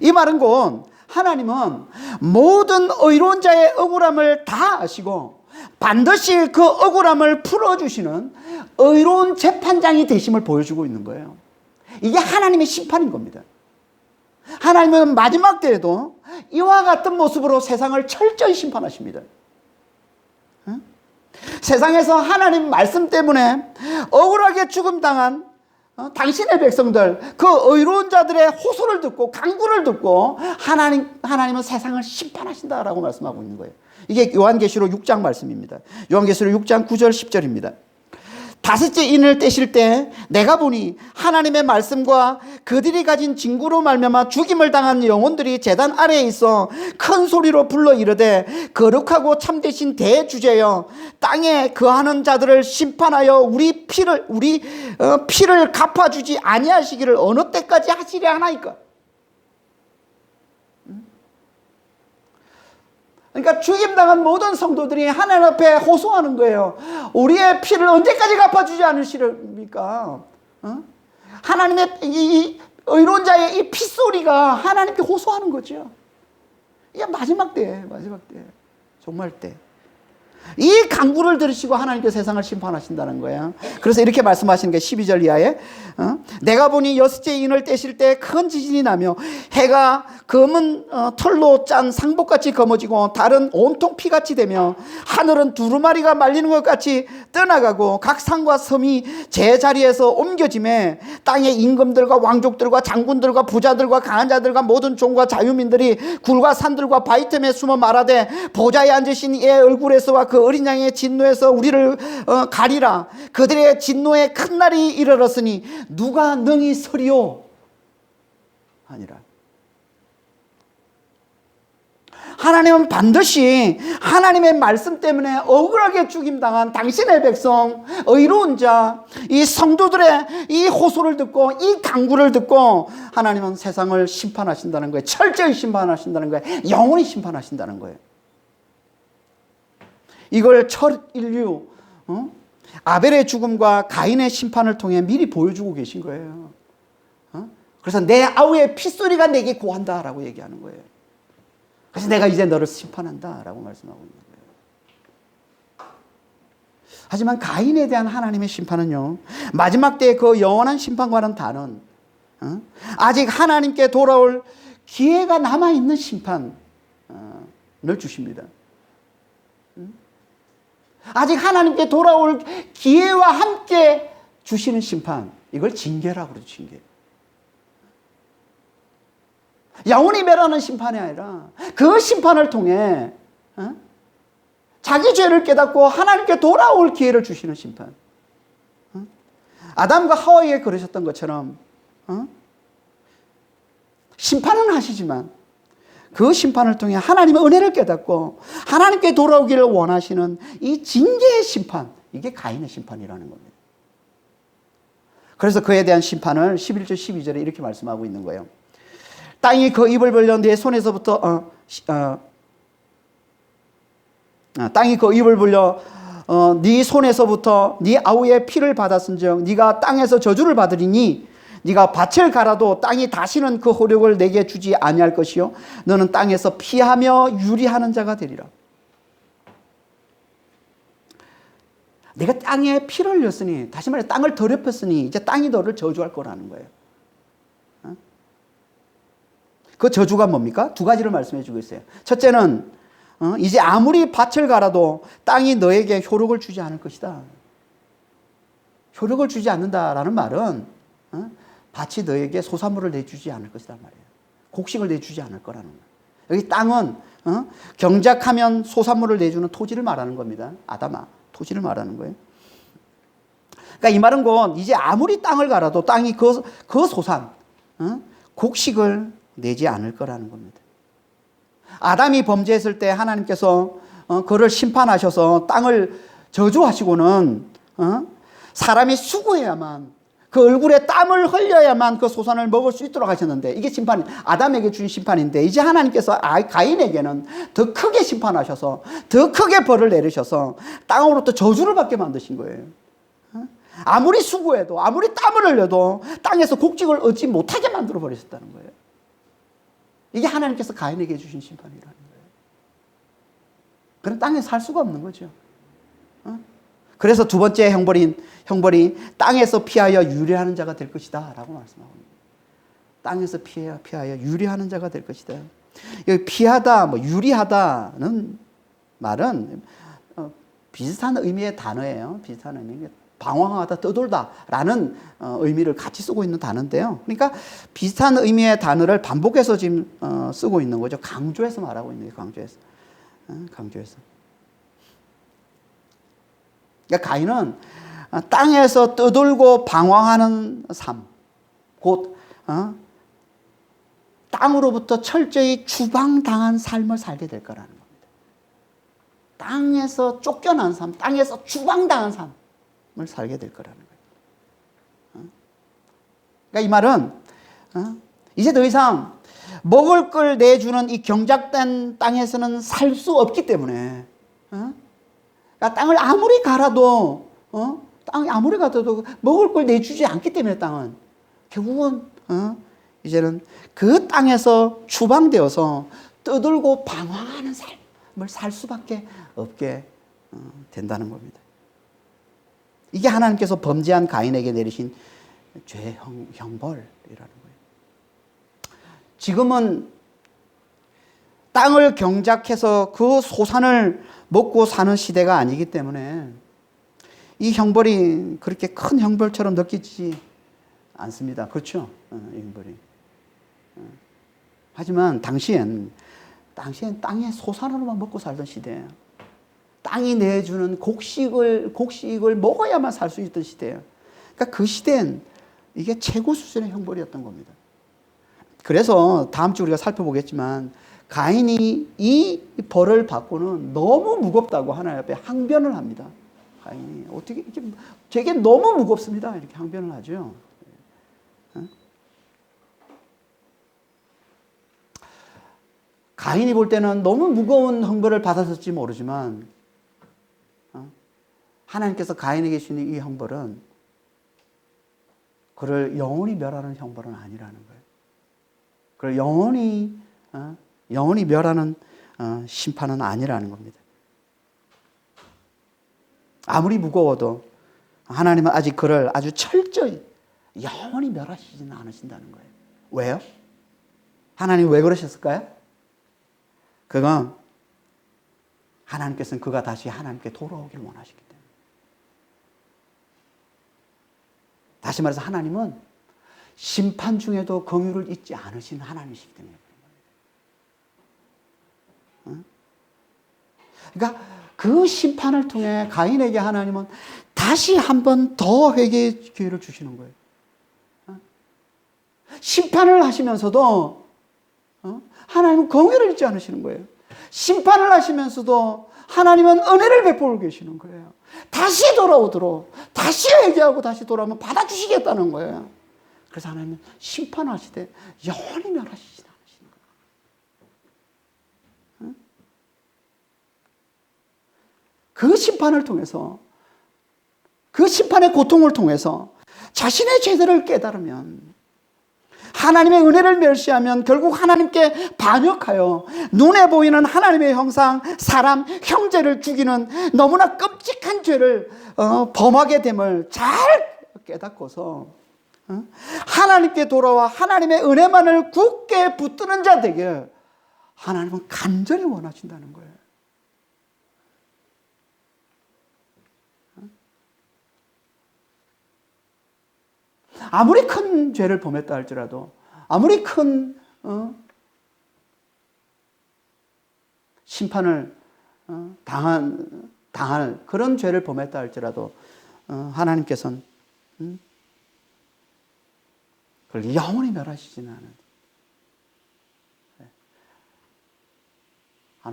Speaker 1: 이 말은 곧 하나님은 모든 의로운 자의 억울함을 다 아시고 반드시 그 억울함을 풀어주시는 의로운 재판장이 되심을 보여주고 있는 거예요. 이게 하나님의 심판인 겁니다. 하나님은 마지막 때에도 이와 같은 모습으로 세상을 철저히 심판하십니다. 세상에서 하나님 말씀 때문에 억울하게 죽음당한 당신의 백성들, 그 의로운 자들의 호소를 듣고 간구를 듣고 하나님은 세상을 심판하신다라고 말씀하고 있는 거예요. 이게 요한계시록 6장 말씀입니다. 요한계시록 6장 9절 10절입니다. 다섯째 인을 떼실 때 내가 보니 하나님의 말씀과 그들이 가진 징구로 말미암아 죽임을 당한 영혼들이 제단 아래에 있어 큰 소리로 불러 이르되 거룩하고 참되신 대주제여, 땅에 거하는 자들을 심판하여 우리 피를 갚아주지 아니하시기를 어느 때까지 하시려 하나이까. 그러니까 죽임당한 모든 성도들이 하나님 앞에 호소하는 거예요. 우리의 피를 언제까지 갚아주지 않으시렵니까? 하나님의 이 의로운 자의 이 핏소리가 하나님께 호소하는 거죠. 이게 마지막 때, 종말 때. 이 간구를 들으시고 하나님께 세상을 심판하신다는 거예요. 그래서 이렇게 말씀하시는 게 12절 이하에 내가 보니 여섯째 인을 떼실 때 큰 지진이 나며 해가 검은 털로 짠 상복같이 검어지고 달은 온통 피같이 되며 하늘은 두루마리가 말리는 것 같이 떠나가고 각 산과 섬이 제자리에서 옮겨짐에 땅의 임금들과 왕족들과 장군들과 부자들과 강한 자들과 모든 종과 자유민들이 굴과 산들과 바위 틈에 숨어 말하되 보좌에 앉으신 이의 얼굴에서와 그 어린 양의 진노에서 우리를 가리라. 그들의 진노의 큰 날이 이르렀으니 누가 능히 서리요 하니라. 하나님은 반드시 하나님의 말씀 때문에 억울하게 죽임당한 당신의 백성, 의로운 자, 이 성도들의 이 호소를 듣고 이 간구를 듣고 하나님은 세상을 심판하신다는 거예요. 철저히 심판하신다는 거예요. 영원히 심판하신다는 거예요. 이걸 첫 인류 아벨의 죽음과 가인의 심판을 통해 미리 보여주고 계신 거예요. 그래서 내 아우의 핏소리가 내게 고한다라고 얘기하는 거예요. 그래서 내가 이제 너를 심판한다라고 말씀하고 있는 거예요. 하지만 가인에 대한 하나님의 심판은요, 마지막 때의 그 영원한 심판과는 다른 아직 하나님께 돌아올 기회가 남아있는 심판을 주십니다. 아직 하나님께 돌아올 기회와 함께 주시는 심판, 이걸 징계라고 그러죠. 징계. 영원히 멸하는 심판이 아니라 그 심판을 통해 자기 죄를 깨닫고 하나님께 돌아올 기회를 주시는 심판. 아담과 하와에게 그러셨던 것처럼 심판은 하시지만 그 심판을 통해 하나님의 은혜를 깨닫고 하나님께 돌아오기를 원하시는 이 징계의 심판, 이게 가인의 심판이라는 겁니다. 그래서 그에 대한 심판을 11절 12절에 이렇게 말씀하고 있는 거예요. 땅이 그 입을 벌려 네 손에서부터 땅이 그 입을 벌려 네 손에서부터 네 아우의 피를 받았은즉 네가 땅에서 저주를 받으리니 네가 밭을 갈아도 땅이 다시는 그 호력을 내게 주지 아니할 것이요 너는 땅에서 피하며 유리하는 자가 되리라. 내가 땅에 피를 흘렸으니, 다시 말해 땅을 더럽혔으니 이제 땅이 너를 저주할 거라는 거예요. 그 저주가 뭡니까? 두 가지를 말씀해 주고 있어요. 첫째는 이제 아무리 밭을 갈아도 땅이 너에게 효력을 주지 않을 것이다. 효력을 주지 않는다라는 말은 밭이 너에게 소산물을 내주지 않을 것이다 말이에요. 곡식을 내주지 않을 거라는 거예요. 여기 땅은 경작하면 소산물을 내주는 토지를 말하는 겁니다. 아담아, 토지를 말하는 거예요. 그러니까 이 말은 곧 이제 아무리 땅을 갈아도 땅이 그 소산, 곡식을 내지 않을 거라는 겁니다. 아담이 범죄했을 때 하나님께서 그를 심판하셔서 땅을 저주하시고는 사람이 수고해야만, 그 얼굴에 땀을 흘려야만 그 소산을 먹을 수 있도록 하셨는데, 이게 심판이 아담에게 주신 심판인데, 이제 하나님께서 가인에게는 더 크게 심판하셔서 더 크게 벌을 내리셔서 땅으로부터 저주를 받게 만드신 거예요. 아무리 수고해도, 아무리 땀을 흘려도 땅에서 곡식을 얻지 못하게 만들어 버리셨다는 거예요. 이게 하나님께서 가인에게 주신 심판이라는 거예요. 그럼 땅에 살 수가 없는 거죠. 그래서 두 번째 형벌이 땅에서 피하여 유리하는 자가 될 것이다 라고 말씀하고 있습니다. 땅에서 피하여 유리하는 자가 될 것이다. 여기 피하다, 유리하다는 말은 비슷한 의미의 단어예요. 비슷한 의미. 방황하다, 떠돌다라는 의미를 같이 쓰고 있는 단어인데요. 그러니까 비슷한 의미의 단어를 반복해서 지금 쓰고 있는 거죠. 강조해서 말하고 있는 거예요. 강조해서. 그러니까 가인은 땅에서 떠돌고 방황하는 삶, 곧 땅으로부터 철저히 추방당한 삶을 살게 될 거라는 겁니다. 땅에서 쫓겨난 삶, 땅에서 추방당한 삶을 살게 될 거라는 거예요. 그러니까 이 말은 이제 더 이상 먹을 걸 내주는 이 경작된 땅에서는 살 수 없기 때문에, 그러니까 땅을 아무리 갈아도 땅이 아무리 갈아도 먹을 걸 내주지 않기 때문에 땅은 결국은 이제는 그 땅에서 추방되어서 떠들고 방황하는 삶을 살 수밖에 없게 된다는 겁니다. 이게 하나님께서 범죄한 가인에게 내리신 죄의 형벌이라는 거예요. 지금은 땅을 경작해서 그 소산을 먹고 사는 시대가 아니기 때문에 이 형벌이 그렇게 큰 형벌처럼 느끼지 않습니다. 그렇죠? 이 형벌이. 하지만 당시엔 땅의 소산으로만 먹고 살던 시대예요. 땅이 내주는 곡식을 먹어야만 살 수 있던 시대예요. 그러니까 그 시대엔 이게 최고 수준의 형벌이었던 겁니다. 그래서 다음 주 우리가 살펴보겠지만 가인이 이 벌을 받고는 너무 무겁다고 하나님 앞에 항변을 합니다. 가인이 어떻게 이렇게 제게 너무 무겁습니다. 이렇게 항변을 하죠. 가인이 볼 때는 너무 무거운 형벌을 받았을지 모르지만 하나님께서 가인에게 주신 이 형벌은 그를 영원히 멸하는 형벌은 아니라는 거예요. 그를 영원히 멸하는 심판은 아니라는 겁니다. 아무리 무거워도 하나님은 아직 그를 아주 철저히 영원히 멸하시지는 않으신다는 거예요. 왜요? 하나님 왜 그러셨을까요? 그건 하나님께서는 그가 다시 하나님께 돌아오길 원하시기 때문에. 다시 말해서 하나님은 심판 중에도 긍휼을 잊지 않으신 하나님이시기 때문에 그런 거예요. 그러니까 그 심판을 통해 가인에게 하나님은 다시 한 번 더 회개의 기회를 주시는 거예요. 심판을 하시면서도 하나님은 긍휼을 잊지 않으시는 거예요. 심판을 하시면서도 하나님은 은혜를 베풀고 계시는 거예요. 다시 돌아오도록, 다시 회개하고 다시 돌아오면 받아주시겠다는 거예요. 그래서 하나님은 심판하시되 영원히 멸하시지 않으시는 거예요. 그 심판을 통해서, 그 심판의 고통을 통해서 자신의 죄들을 깨달으면, 하나님의 은혜를 멸시하면 결국 하나님께 반역하여 눈에 보이는 하나님의 형상, 사람, 형제를 죽이는 너무나 끔찍한 죄를 범하게 됨을 잘 깨닫고서 하나님께 돌아와 하나님의 은혜만을 굳게 붙드는 자 되게 하나님은 간절히 원하신다는 거예요. 아무리 큰 죄를 범했다 할지라도, 아무리 큰 심판을 당할 그런 죄를 범했다 할지라도 하나님께서는 그걸 영원히 멸하시지는 않아요.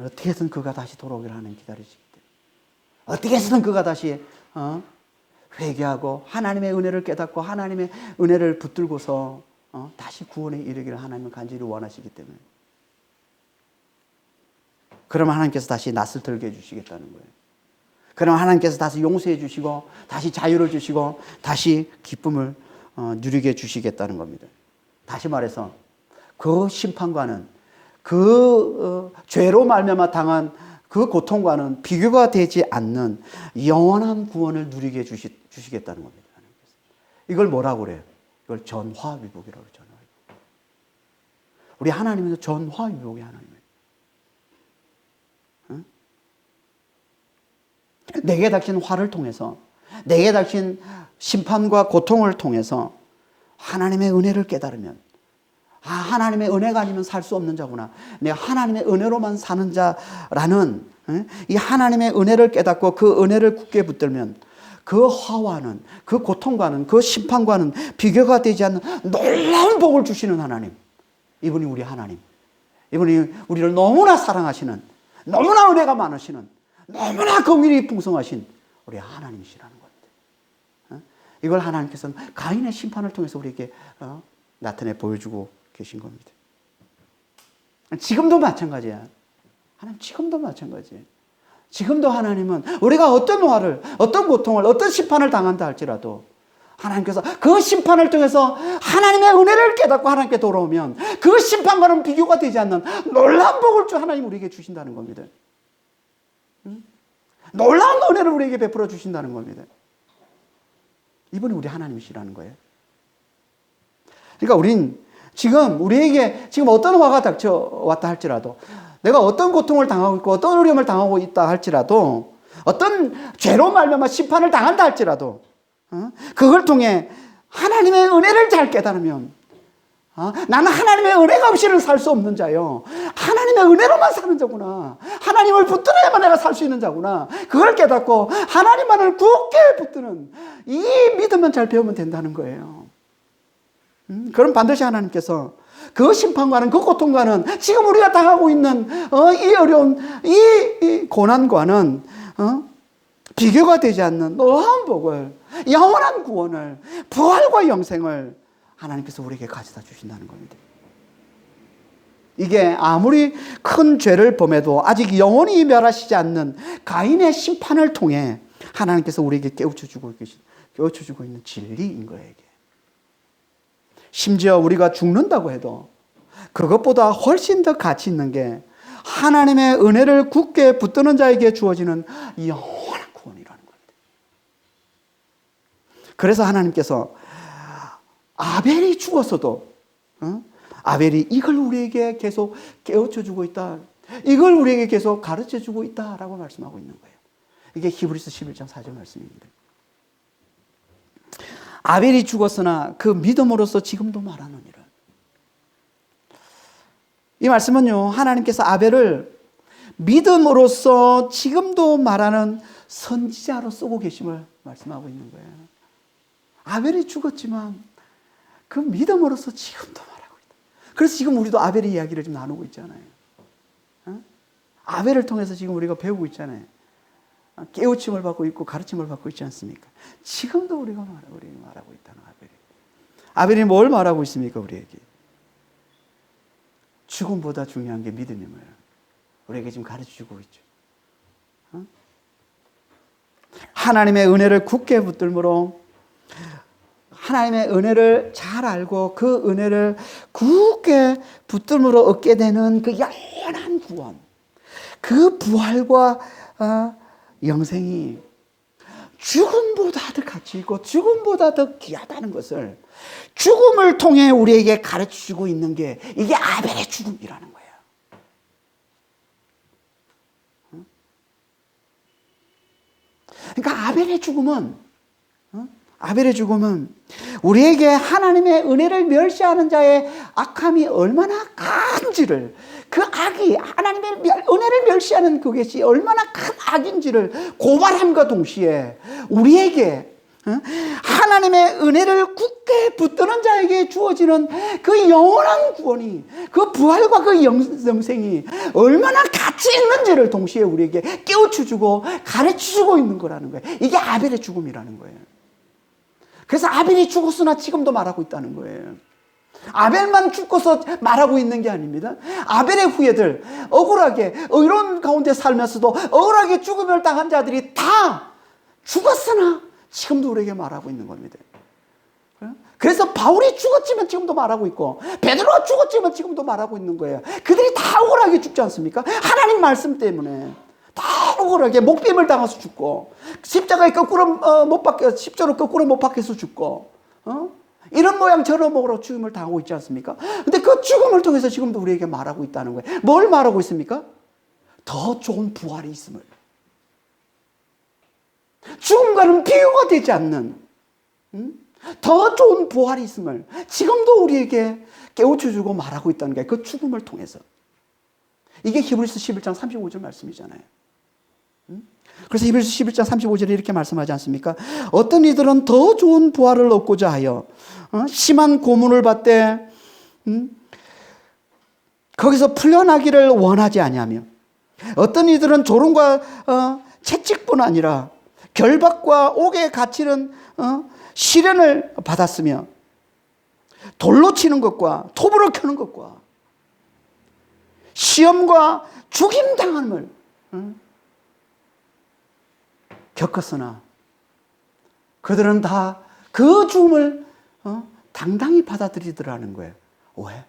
Speaker 1: 어떻게든 그가 다시 돌아오기를 하나님 기다리시기 때문에, 어떻게 해서든 그가 다시 회개하고 하나님의 은혜를 깨닫고 하나님의 은혜를 붙들고서 다시 구원에 이르기를 하나님은 간절히 원하시기 때문에, 그러면 하나님께서 다시 낯을 들게 해주시겠다는 거예요. 그러면 하나님께서 다시 용서해 주시고 다시 자유를 주시고 다시 기쁨을 누리게 해주시겠다는 겁니다. 다시 말해서 그 심판과는, 그 죄로 말미암아 당한 그 고통과는 비교가 되지 않는 영원한 구원을 누리게 해주시겠다는 겁니다. 이걸 뭐라고 그래요? 이걸 전화위복이라고 그러죠. 우리 하나님은 전화위복의 하나님이에요. 응? 내게 닥친 화를 통해서, 내게 닥친 심판과 고통을 통해서 하나님의 은혜를 깨달으면, 하나님의 은혜가 아니면 살 수 없는 자구나, 내가 하나님의 은혜로만 사는 자라는 이 하나님의 은혜를 깨닫고 그 은혜를 굳게 붙들면 그 화와는, 그 고통과는, 그 심판과는 비교가 되지 않는 놀라운 복을 주시는 하나님, 이분이 우리 하나님, 이분이 우리를 너무나 사랑하시는, 너무나 은혜가 많으시는, 너무나 긍휼이 풍성하신 우리 하나님이시라는 겁니다. 이걸 하나님께서는 가인의 심판을 통해서 우리에게 나타내 보여주고 계신 겁니다. 지금도 마찬가지야. 하나님 지금도 마찬가지예요. 지금도 하나님은 우리가 어떤 화를, 어떤 고통을, 어떤 심판을 당한다 할지라도 하나님께서 그 심판을 통해서 하나님의 은혜를 깨닫고 하나님께 돌아오면 그 심판과는 비교가 되지 않는 놀라운 복을 하나님 우리에게 주신다는 겁니다. 놀라운 은혜를 우리에게 베풀어 주신다는 겁니다. 이분이 우리 하나님이시라는 거예요. 그러니까 우린 지금 우리에게 지금 어떤 화가 닥쳐왔다 할지라도, 내가 어떤 고통을 당하고 있고 어떤 어려움을 당하고 있다 할지라도, 어떤 죄로 말미암아 심판을 당한다 할지라도 그걸 통해 하나님의 은혜를 잘 깨달으면, 나는 하나님의 은혜가 없이는 살 수 없는 자요, 하나님의 은혜로만 사는 자구나, 하나님을 붙들어야만 내가 살 수 있는 자구나, 그걸 깨닫고 하나님만을 굳게 붙드는 이 믿음만 잘 배우면 된다는 거예요. 그럼 반드시 하나님께서 그 심판과는, 그 고통과는, 지금 우리가 당하고 있는 이 어려운 이 고난과는 비교가 되지 않는 놀라운 복을, 영원한 구원을, 부활과 영생을 하나님께서 우리에게 가져다 주신다는 겁니다. 이게 아무리 큰 죄를 범해도 아직 영원히 멸하시지 않는 가인의 심판을 통해 하나님께서 우리에게 깨우쳐주고 있는 진리인 거예요. 이게. 심지어 우리가 죽는다고 해도 그것보다 훨씬 더 가치 있는 게 하나님의 은혜를 굳게 붙드는 자에게 주어지는 영원한 구원이라는 겁니다. 그래서 하나님께서 아벨이 죽었어도 아벨이 이걸 우리에게 계속 깨우쳐주고 있다, 이걸 우리에게 계속 가르쳐주고 있다라고 말씀하고 있는 거예요. 이게 히브리서 11장 4절 말씀입니다. 아벨이 죽었으나 그 믿음으로써 지금도 말하느니라. 이 말씀은요, 하나님께서 아벨을 믿음으로써 지금도 말하는 선지자로 쓰고 계심을 말씀하고 있는 거예요. 아벨이 죽었지만 그 믿음으로써 지금도 말하고 있다. 그래서 지금 우리도 아벨의 이야기를 좀 나누고 있잖아요. 아벨을 통해서 지금 우리가 배우고 있잖아요. 깨우침을 받고 있고 가르침을 받고 있지 않습니까? 지금도 우리가 말하고 있다는 아벨이. 아벨이 뭘 말하고 있습니까? 우리에게. 죽음보다 중요한 게 믿음임을 우리에게 지금 가르쳐주고 있죠. 하나님의 은혜를 굳게 붙들므로 하나님의 은혜를 잘 알고 그 은혜를 굳게 붙들므로 얻게 되는 그 영원한 구원, 그 부활과 영생이 죽음보다 더 가치 있고 죽음보다 더 귀하다는 것을 죽음을 통해 우리에게 가르쳐주고 있는 게 이게 아벨의 죽음이라는 거예요. 그러니까 아벨의 죽음은 우리에게 하나님의 은혜를 멸시하는 자의 악함이 얼마나 큰지를, 그 악이 하나님의 은혜를 멸시하는 그것이 얼마나 큰 악인지를 고발함과 동시에 우리에게 하나님의 은혜를 굳게 붙드는 자에게 주어지는 그 영원한 구원이, 그 부활과 그 영생이 얼마나 가치 있는지를 동시에 우리에게 깨우쳐주고 가르쳐주고 있는 거라는 거예요. 이게 아벨의 죽음이라는 거예요. 그래서 아벨이 죽었으나 지금도 말하고 있다는 거예요. 아벨만 죽고서 말하고 있는 게 아닙니다. 아벨의 후예들, 억울하게 의로운 가운데 살면서도 억울하게 죽음을 당한 자들이 다 죽었으나 지금도 우리에게 말하고 있는 겁니다. 그래서 바울이 죽었지만 지금도 말하고 있고, 베드로가 죽었지만 지금도 말하고 있는 거예요. 그들이 다 억울하게 죽지 않습니까? 하나님 말씀 때문에 다 억울하게 목뱀을 당해서 죽고, 십자가에 거꾸로 못 박혀, 십자로 거꾸로 못 박혀서 죽고, 이런 모양 저런 모양으로 죽음을 당하고 있지 않습니까? 근데 그 죽음을 통해서 지금도 우리에게 말하고 있다는 거예요. 뭘 말하고 있습니까? 더 좋은 부활이 있음을. 죽음과는 비교가 되지 않는 더 좋은 부활이 있음을 지금도 우리에게 깨우쳐주고 말하고 있다는 게 그 죽음을 통해서. 이게 히브리서 11장 35절 말씀이잖아요. 그래서 히브리서 11장 35절에 이렇게 말씀하지 않습니까? 어떤 이들은 더 좋은 부활을 얻고자 하여 심한 고문을 받되 거기서 풀려나기를 원하지 아니하며, 어떤 이들은 조롱과 채찍뿐 아니라 결박과 옥에 갇히는 시련을 받았으며, 돌로 치는 것과 톱으로 켜는 것과 시험과 죽임당함을 겪었으나 그들은 다 그 죽음을 당당히 받아들이더라는 거예요. 왜?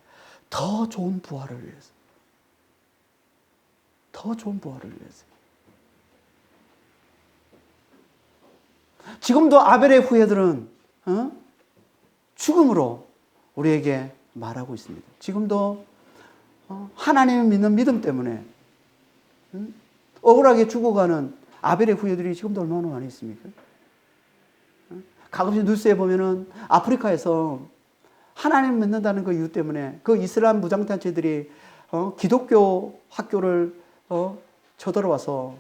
Speaker 1: 더 좋은 부활을 위해서. 더 좋은 부활을 위해서. 지금도 아벨의 후예들은 죽음으로 우리에게 말하고 있습니다. 지금도 하나님을 믿는 믿음 때문에 억울하게 죽어가는 아벨의 후예들이 지금도 얼마나 많이 있습니까? 가끔씩 뉴스에 보면은 아프리카에서 하나님을 믿는다는 그 이유 때문에 그 이슬람 무장단체들이 기독교 학교를 쳐들어와서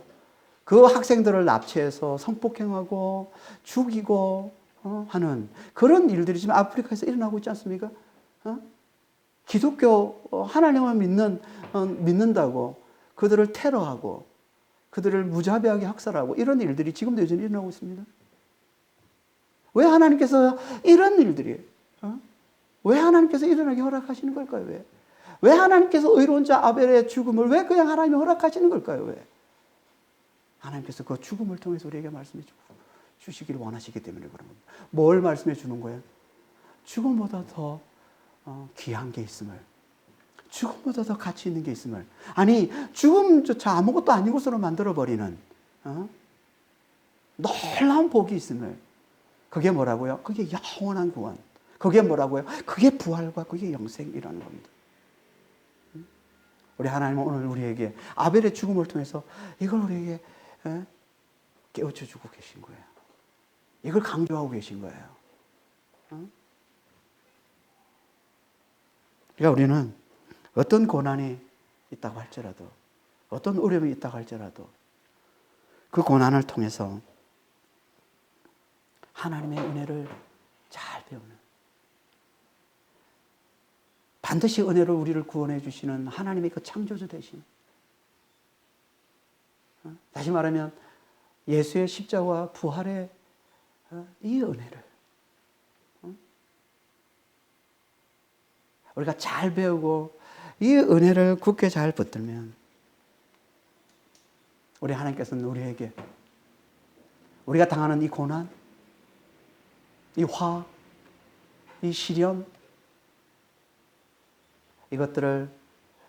Speaker 1: 그 학생들을 납치해서 성폭행하고 죽이고 하는 그런 일들이 지금 아프리카에서 일어나고 있지 않습니까? 기독교 하나님을 믿는다고 그들을 테러하고 그들을 무자비하게 학살하고 이런 일들이 지금도 여전히 일어나고 있습니다. 왜 하나님께서 이런 일들이 왜 하나님께서 일어나게 허락하시는 걸까요? 왜 하나님께서 의로운 자 아벨의 죽음을 왜 그냥 하나님이 허락하시는 걸까요? 왜? 하나님께서 그 죽음을 통해서 우리에게 말씀해 주시기를 원하시기 때문에 그런 겁니다. 뭘 말씀해 주는 거예요? 죽음보다 더 귀한 게 있음을, 죽음보다 더 가치 있는 게 있음을, 아니 죽음조차 아무것도 아닌 것으로 만들어버리는 놀라운 복이 있음을. 그게 뭐라고요? 그게 영원한 구원. 그게 뭐라고요? 그게 부활과 그게 영생이라는 겁니다. 우리 하나님은 오늘 우리에게 아벨의 죽음을 통해서 이걸 우리에게 깨우쳐 주고 계신 거예요. 이걸 강조하고 계신 거예요. 그러니까 우리는 어떤 고난이 있다고 할지라도, 어떤 어려움이 있다고 할지라도 그 고난을 통해서 하나님의 은혜를 잘 배우는, 반드시 은혜로 우리를 구원해 주시는 하나님의 그 창조주 되신, 다시 말하면 예수의 십자가와 부활의 이 은혜를 우리가 잘 배우고 이 은혜를 굳게 잘 붙들면 우리 하나님께서는 우리에게 우리가 당하는 이 고난, 이 화, 이 시련,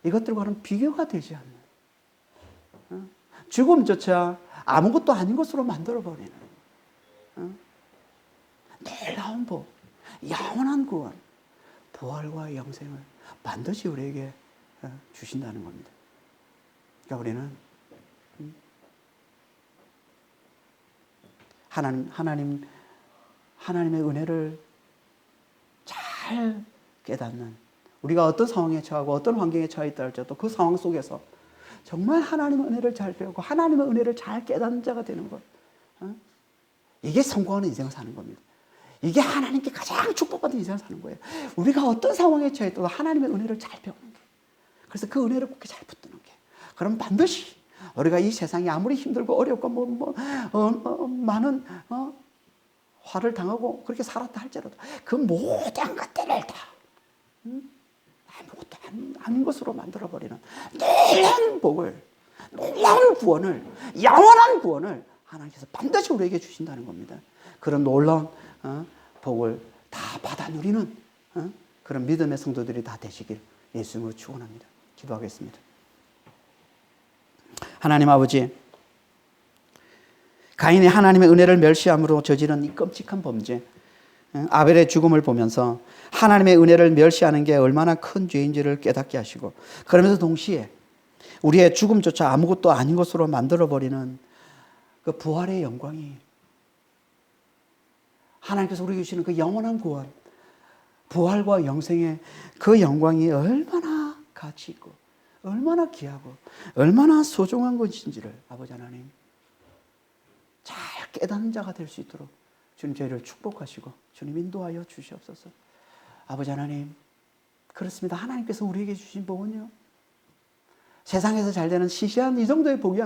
Speaker 1: 이것들과는 비교가 되지 않는, 죽음조차 아무것도 아닌 것으로 만들어버리는 놀라운 복, 영원한 구원, 부활과 영생을 반드시 우리에게 주신다는 겁니다. 그러니까 우리는 하나님의 은혜를 잘 깨닫는, 우리가 어떤 상황에 처하고 어떤 환경에 처해 있다 할지라도 그 상황 속에서 정말 하나님의 은혜를 잘 배우고 하나님의 은혜를 잘 깨닫는 자가 되는 것, 이게 성공하는 인생을 사는 겁니다. 이게 하나님께 가장 축복받은 인생을 사는 거예요. 우리가 어떤 상황에 처해도 하나님의 은혜를 잘 배우는 게, 그래서 그 은혜를 굳게 잘 붙드는 게, 그럼 반드시 우리가 이 세상이 아무리 힘들고 어렵고 많은 화를 당하고 그렇게 살았다 할지라도 그 모든 것들을 다 아무것도 아닌 것으로 만들어버리는 놀라운 복을, 놀라운 구원을, 영원한 구원을 하나님께서 반드시 우리에게 주신다는 겁니다. 그런 놀라운 복을 다 받아 누리는 그런 믿음의 성도들이 다 되시길 예수님으로 축원합니다. 기도하겠습니다. 하나님 아버지, 가인이 하나님의 은혜를 멸시함으로 저지른 이 끔찍한 범죄, 아벨의 죽음을 보면서 하나님의 은혜를 멸시하는 게 얼마나 큰 죄인지를 깨닫게 하시고, 그러면서 동시에 우리의 죽음조차 아무것도 아닌 것으로 만들어버리는 그 부활의 영광이, 하나님께서 우리에게 주시는 그 영원한 구원, 부활과 영생의 그 영광이 얼마나 가치 있고 얼마나 귀하고 얼마나 소중한 것인지를 아버지 하나님 잘 깨닫는 자가 될 수 있도록 주님 저희를 축복하시고 주님 인도하여 주시옵소서. 아버지 하나님, 그렇습니다. 하나님께서 우리에게 주신 복은요, 세상에서 잘 되는 시시한 이 정도의 복이